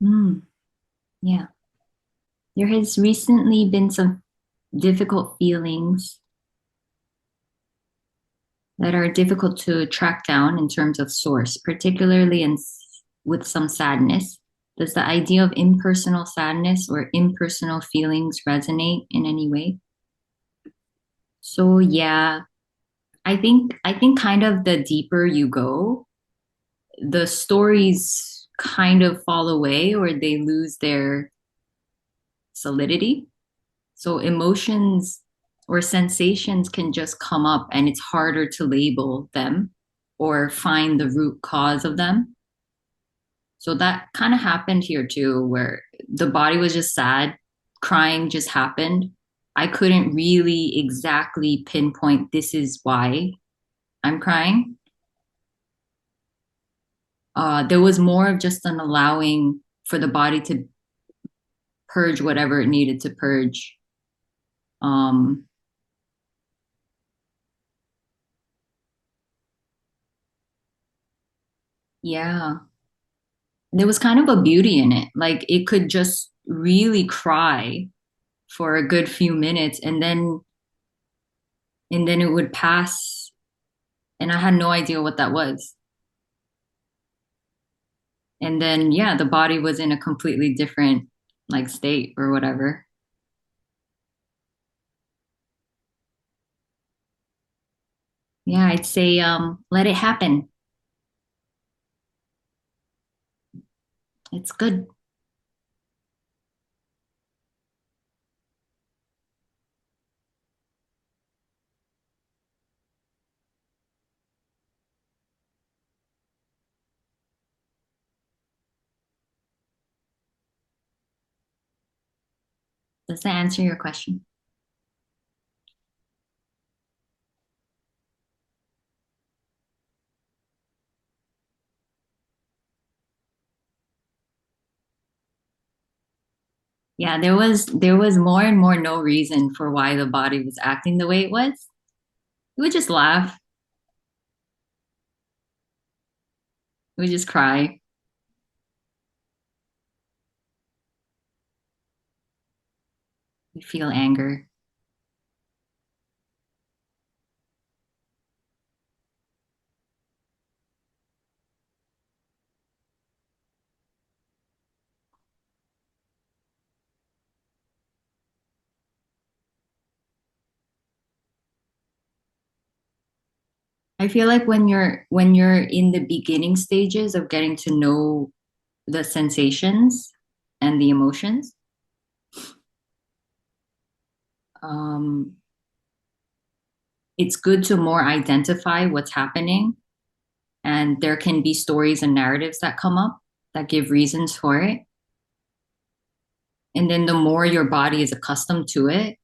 Mm, yeah. There has recently been some difficult feelings that are difficult to track down in terms of source, particularly with some sadness. Does the idea of impersonal sadness or impersonal feelings resonate in any way? So yeah, I think kind of the deeper you go, the stories kind of fall away or they lose their solidity. So emotions or sensations can just come up and it's harder to label them or find the root cause of them. So that kind of happened here too, where the body was just sad, crying just happened. I couldn't really exactly pinpoint this is why I'm crying. There was more of just an allowing for the body to purge whatever it needed to purge. Um, yeah, there was kind of a beauty in it. Like it could just really cry for a good few minutes and then it would pass and I had no idea what that was. And then yeah, the body was in a completely different like state or whatever. Yeah, I'd say let it happen. It's good. Does that answer your question? Yeah, there was more and more no reason for why the body was acting the way it was. It would just laugh. It would just cry. You feel anger. I feel like when you're in the beginning stages of getting to know the sensations and the emotions, um, it's good to more identify what's happening. And there can be stories and narratives that come up that give reasons for it. And then the more your body is accustomed to it,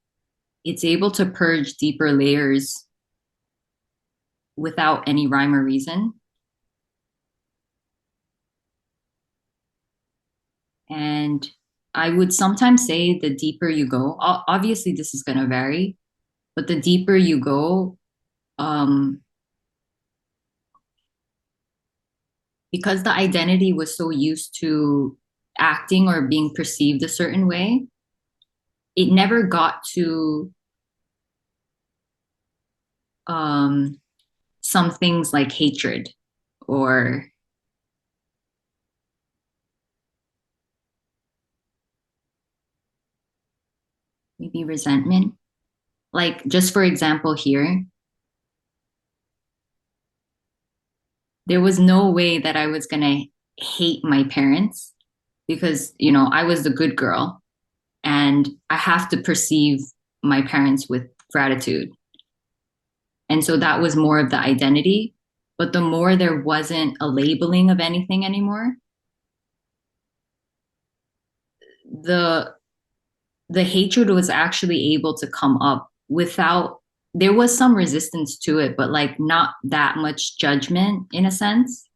it's able to purge deeper layers without any rhyme or reason. And I would sometimes say the deeper you go, obviously this is going to vary, but the deeper you go, um, because the identity was so used to acting or being perceived a certain way, it never got to um, some things like hatred or maybe resentment. Like, just for example, here, there was no way that I was going to hate my parents because, I was the good girl and I have to perceive my parents with gratitude. And so that was more of the identity. But the more there wasn't a labeling of anything anymore, the the hatred was actually able to come up without there was some resistance to it, but like not that much judgment in a sense.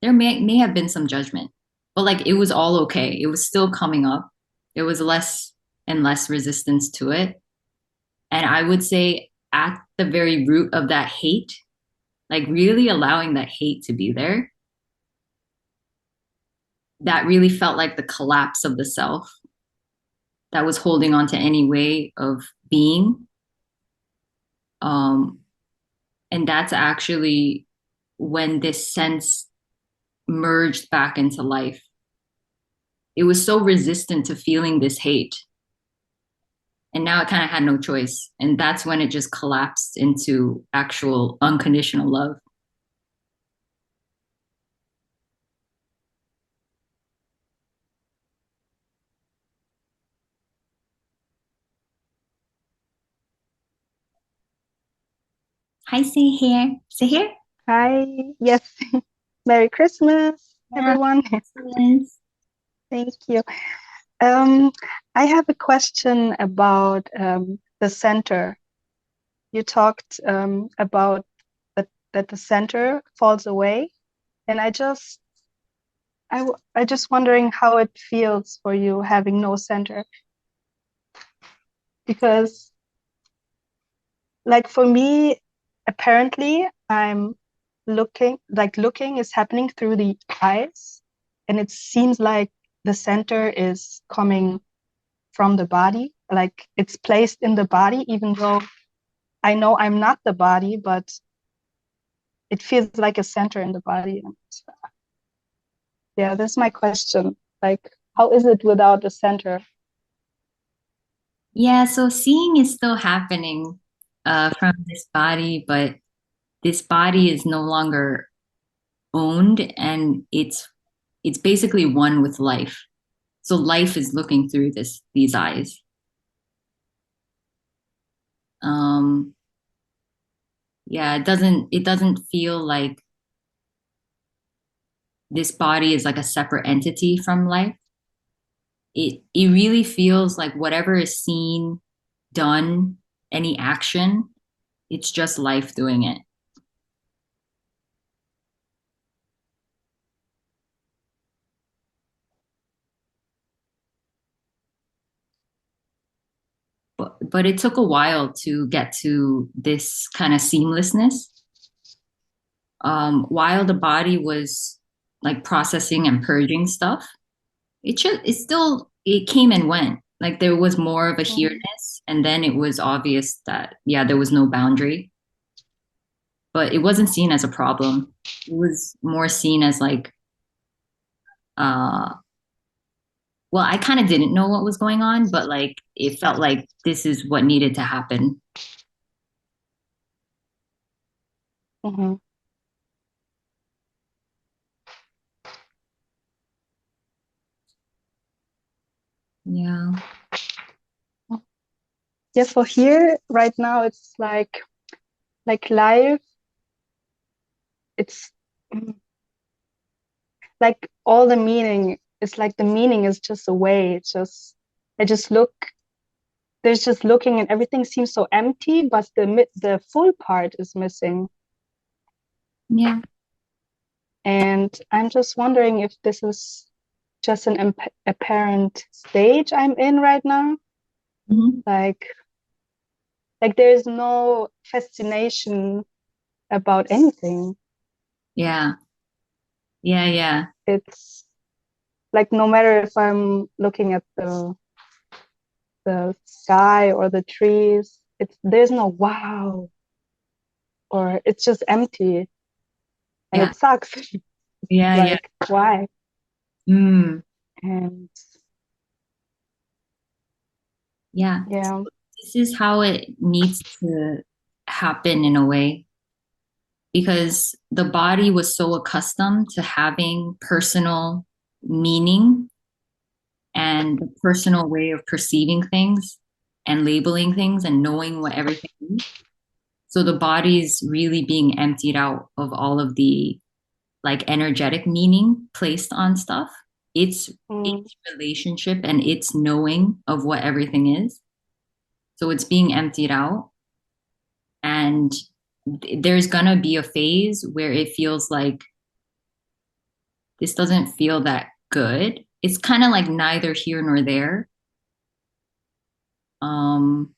There may have been some judgment, but like it was all okay. It was still coming up. There was less and less resistance to it. And I would say at the very root of that hate, like really allowing that hate to be there, that really felt like the collapse of the self that was holding on to any way of being. Um, and that's actually when this sense merged back into life. It was so resistant to feeling this hate. And now it kind of had no choice. And that's when it just collapsed into actual unconditional love. Hi, say here. Say here. Hi, yes. Merry Christmas, Yeah, everyone. excellent. Thank you. Um, I have a question about the center. You talked about that the center falls away, and I just wondering how it feels for you having no center. Because, like for me, apparently, looking is happening through the eyes, and it seems like the center is coming from the body, like it's placed in the body, even though I know I'm not the body, but it feels like a center in the body. And yeah, that's my question. Like, how is it without a center? Yeah, so seeing is still happening from this body, but this body is no longer owned and it's basically one with life. So life is looking through these eyes. Um, yeah, it doesn't feel like this body is like a separate entity from life. It really feels like whatever is seen, done, any action, it's just life doing it. But it took a while to get to this kind of seamlessness. While the body was like processing and purging stuff, it came and went. Like there was more of a Mm, here-ness, and then it was obvious that yeah, there was no boundary, but it wasn't seen as a problem. It was more seen as like uh well, I kind of didn't know what was going on, but like it felt like this is what needed to happen. mhm. Yeah. Yeah, so here right now it's like life, it's mm, like all the meaning, it's like the meaning is just away. It's just I just look there's just looking and everything seems so empty, but the full part is missing. Yeah. And I'm just wondering if this is just an apparent stage I'm in right now. Mhm. Like, like there's no fascination about anything. Yeah. Yeah. Yeah. It's like no matter if I'm looking at the sky or the trees, it's there's no wow, or it's just empty and Yeah. it sucks. Yeah. Yeah. Like, why? Mm. And Yeah. yeah. This is how it needs to happen in a way because the body was so accustomed to having personal meaning and a personal way of perceiving things and labeling things and knowing what everything is. So the body's really being emptied out of all of the like energetic meaning placed on stuff. It's Mm, its relationship and its knowing of what everything is. So it's being emptied out. And there's gonna be a phase where it feels like this doesn't feel that good. It's kind of like neither here nor there. Um,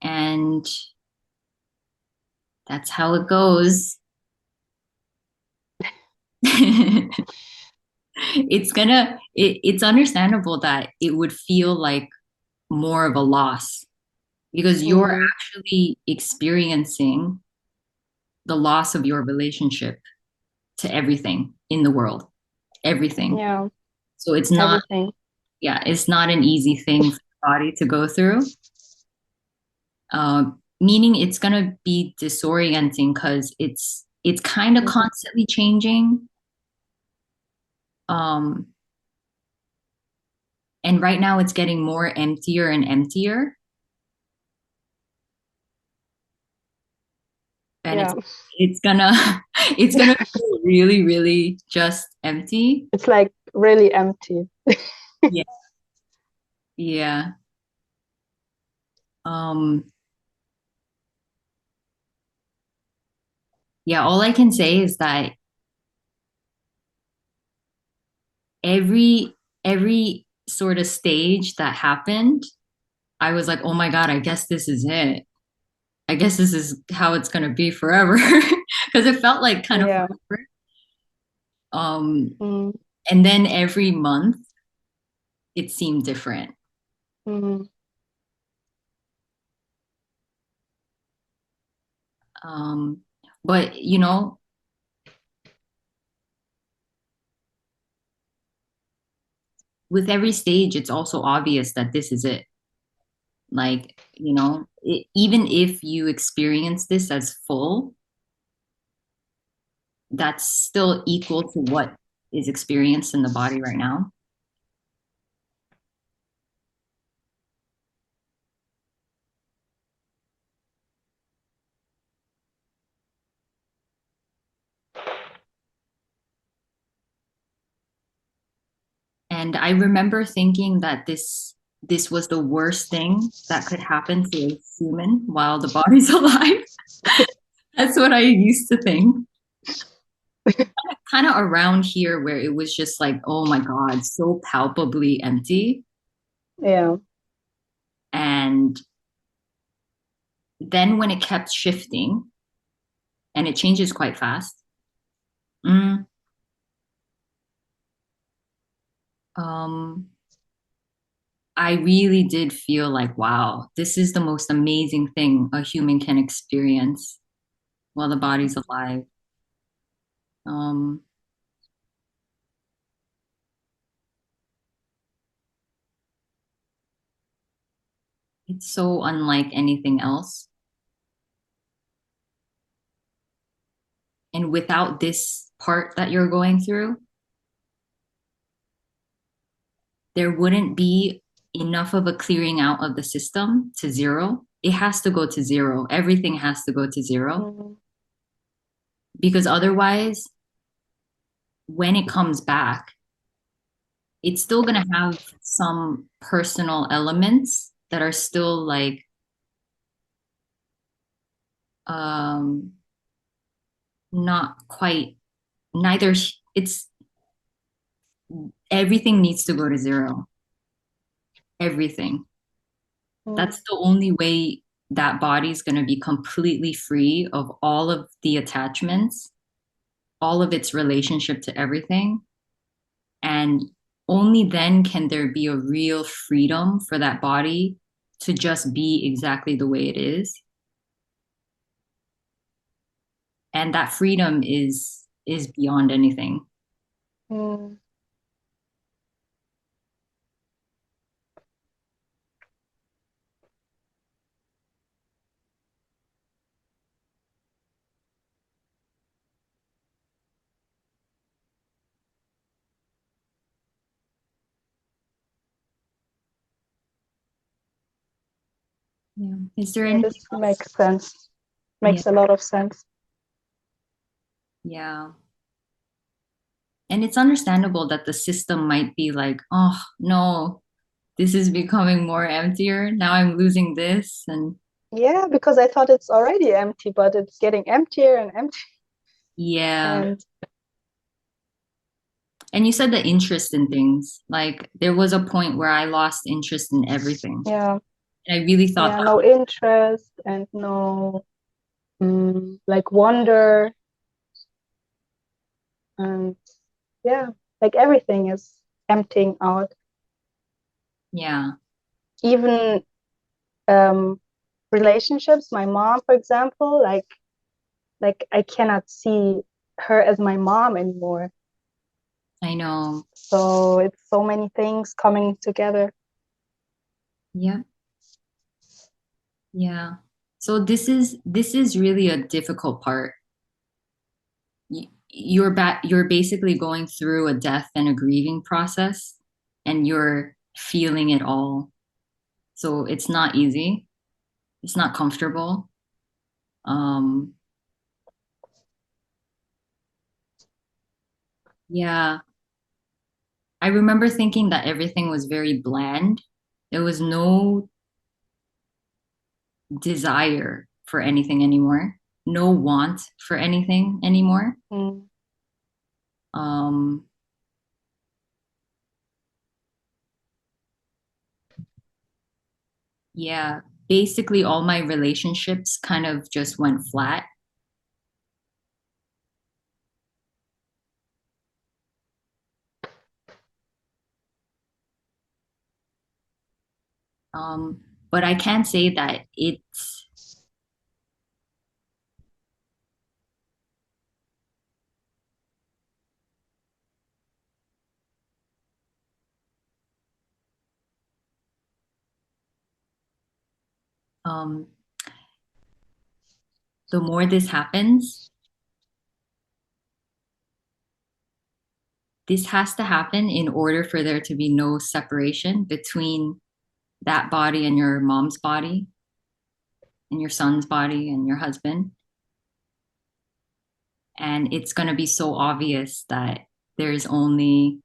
and that's how it goes. It's understandable that it would feel like more of a loss because you're Mm, actually experiencing the loss of your relationship to everything in the world, everything. yeah, So it's not, everything. yeah, it's not an easy thing for the body to go through. Meaning it's gonna be disorienting because it's kind of Mm, constantly changing. Um, and right now it's getting more emptier and emptier, and yeah, it's gonna it's gonna feel really, really just empty. it's like really empty. Yeah, yeah. Um, yeah. All I can say is that every every sort of stage that happened, I was like, oh my God, I guess this is it. I guess this is how it's gonna be forever. Because it felt like kind of Yeah. forever. Um, Mm, and then every month it seemed different. mm, Um, but you know, with every stage, it's also obvious that this is it. Like, you know, even if you experience this as full, that's still equal to what is experienced in the body right now. And I remember thinking that this was the worst thing that could happen to a human while the body's alive. That's what I used to think. Kind of around here where it was just like, oh my God, so palpably empty. yeah. And then when it kept shifting, and it changes quite fast, mm, um, I really did feel like, wow, this is the most amazing thing a human can experience while the body's alive. Um, it's so unlike anything else. And without this part that you're going through, there wouldn't be enough of a clearing out of the system to zero. It has to go to zero. Everything has to go to zero Mm, because otherwise, when it comes back, it's still going to have some personal elements that are still like um not quite neither it's everything needs to go to zero. Everything. mm, That's the only way that body's going to be completely free of all of the attachments, all of its relationship to everything. And only then can there be a real freedom for that body to just be exactly the way it is. And that freedom is beyond anything. mm. Yeah. Is there Yeah, anything this else? makes sense. Yeah. Makes a lot of sense. Yeah. And it's understandable that the system might be like, oh no, this is becoming more emptier. Now I'm losing this. And Yeah, because I thought it's already empty, but it's getting emptier and emptier. yeah. And And you said the interest in things. Like there was a point where I lost interest in everything. yeah, And I really thought yeah, that, no interest and no like wonder. And yeah, like everything is emptying out. Yeah. Even um, relationships. My mom, for example, like I cannot see her as my mom anymore. I know. So it's so many things coming together. Yeah. Yeah. So this is really a difficult part. You're basically going through a death and a grieving process, and you're feeling it all. So it's not easy. It's not comfortable. Um, yeah. I remember thinking that everything was very bland. There was no desire for anything anymore, no want for anything anymore. Mm, Um, yeah, basically all my relationships kind of just went flat. Um, but I can say that it's um, the more this happens, this has to happen in order for there to be no separation between that body and your mom's body and your son's body and your husband. And it's going to be so obvious that there's only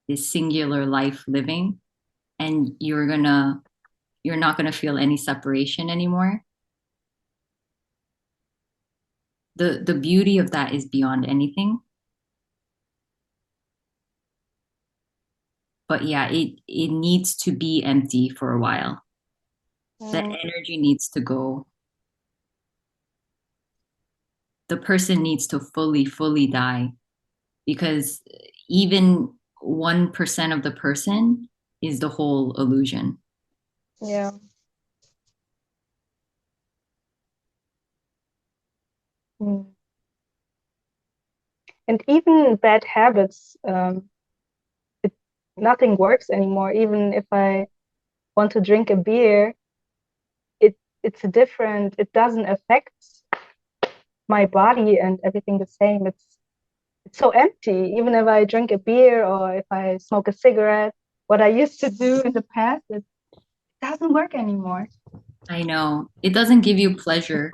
this singular life living, and you're not going to feel any separation anymore. The beauty of that is beyond anything. But yeah, it needs to be empty for a while. That mm, energy needs to go. The person needs to fully die, because even 1% of the person is the whole illusion. yeah. Mm. And even bad habits, it, nothing works anymore. Even if I want to drink a beer, it's a different, it doesn't affect my body and everything the same. It's so empty. Even if I drink a beer or if I smoke a cigarette, what I used to do in the past, it doesn't work anymore. I know. It doesn't give you pleasure.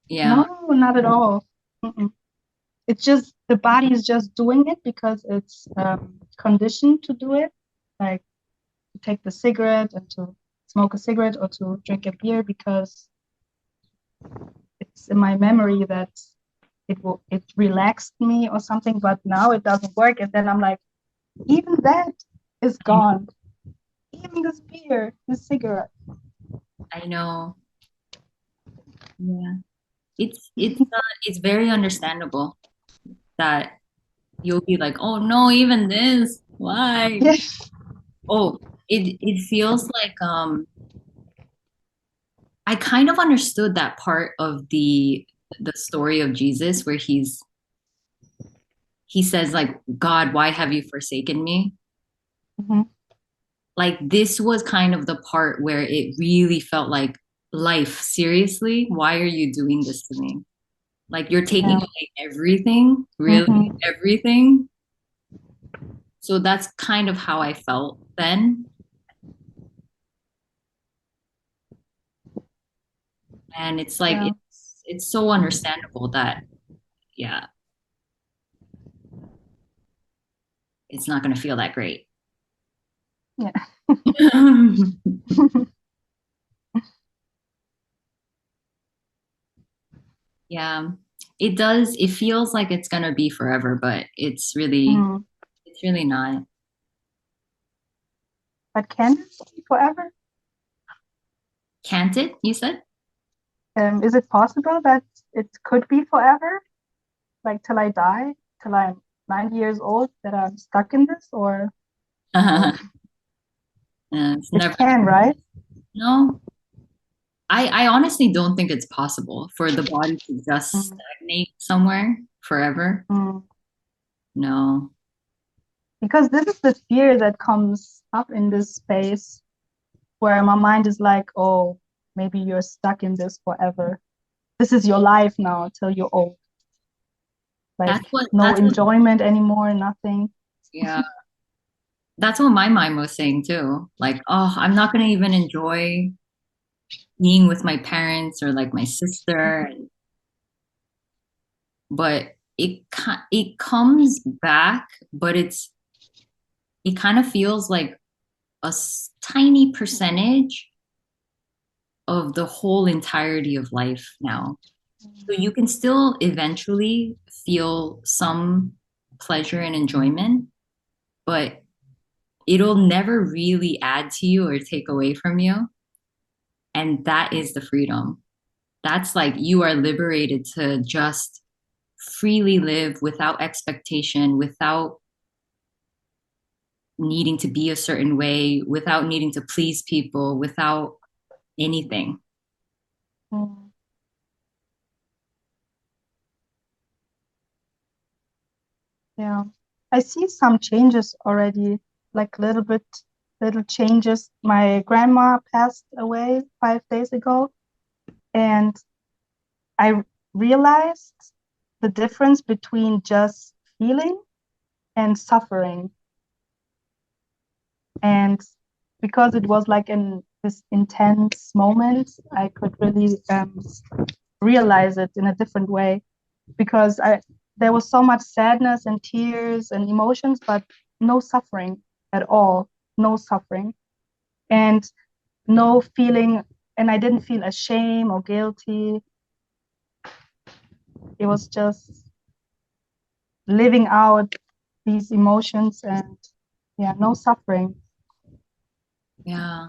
Yeah, No, not at all. Mm-mm. It's just the body is just doing it because it's conditioned to do it, like to take the cigarette and to smoke a cigarette or to drink a beer because it's in my memory that it relaxed me or something. But now it doesn't work, and then I'm like, even that is gone. Even this beer, this cigarette. I know. Yeah. It's very understandable that you'll be like, oh no, even this. Why? Yes. Oh, it feels like I kind of understood that part of the story of Jesus where he says like, God, why have you forsaken me? Mm-hmm. Like this was kind of the part where it really felt like, life, seriously, why are you doing this to me? Like you're taking Yeah. away everything, really, Mm-hmm. everything. So that's kind of how I felt then. And it's like Yeah. it's so understandable that yeah, it's not going to feel that great. Yeah. Yeah. It does. It feels like it's going to be forever, but Mm. it's really not. But can it be forever? Can't it? You said? Is it possible that it could be forever, like till I die, till I'm 90 years old, that I'm stuck in this, or no? It's It never, can, right? no. I honestly don't think it's possible for the body to just Mm, stagnate somewhere forever. mm. No. Because this is the fear that comes up in this space where my mind is like, oh, maybe you're stuck in this forever. This is your life now till you're old. Like no That's what enjoyment anymore, nothing. yeah. That's what my mind was saying too. Like, oh, I'm not gonna even enjoy being with my parents or like my sister. But it comes back, but it kind of feels like tiny percentage of the whole entirety of life now. So you can still eventually feel some pleasure and enjoyment, but it'll never really add to you or take away from you. And that is the freedom. That's like you are liberated to just freely live without expectation, without needing to be a certain way, without needing to please people, without anything. Mm, yeah. I see some changes already, like little changes. My grandma passed away 5 days ago, and I realized the difference between just feeling and suffering. And because it was like in this intense moment, I could really realize it in a different way because there was so much sadness and tears and emotions, but no suffering at all, no suffering and no feeling. And I didn't feel ashamed or guilty. It was just living out these emotions and yeah, no suffering. Yeah,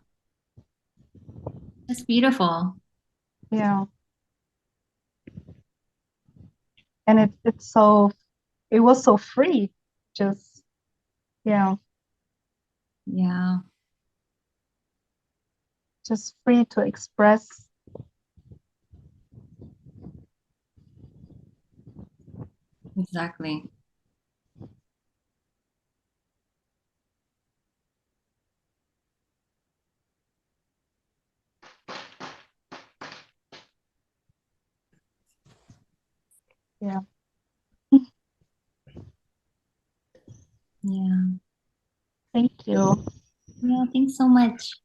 that's beautiful. Yeah. And it was so free. Just yeah, Yeah, just free to express. exactly. Yeah. Yeah. Thank you. Yeah, thanks so much.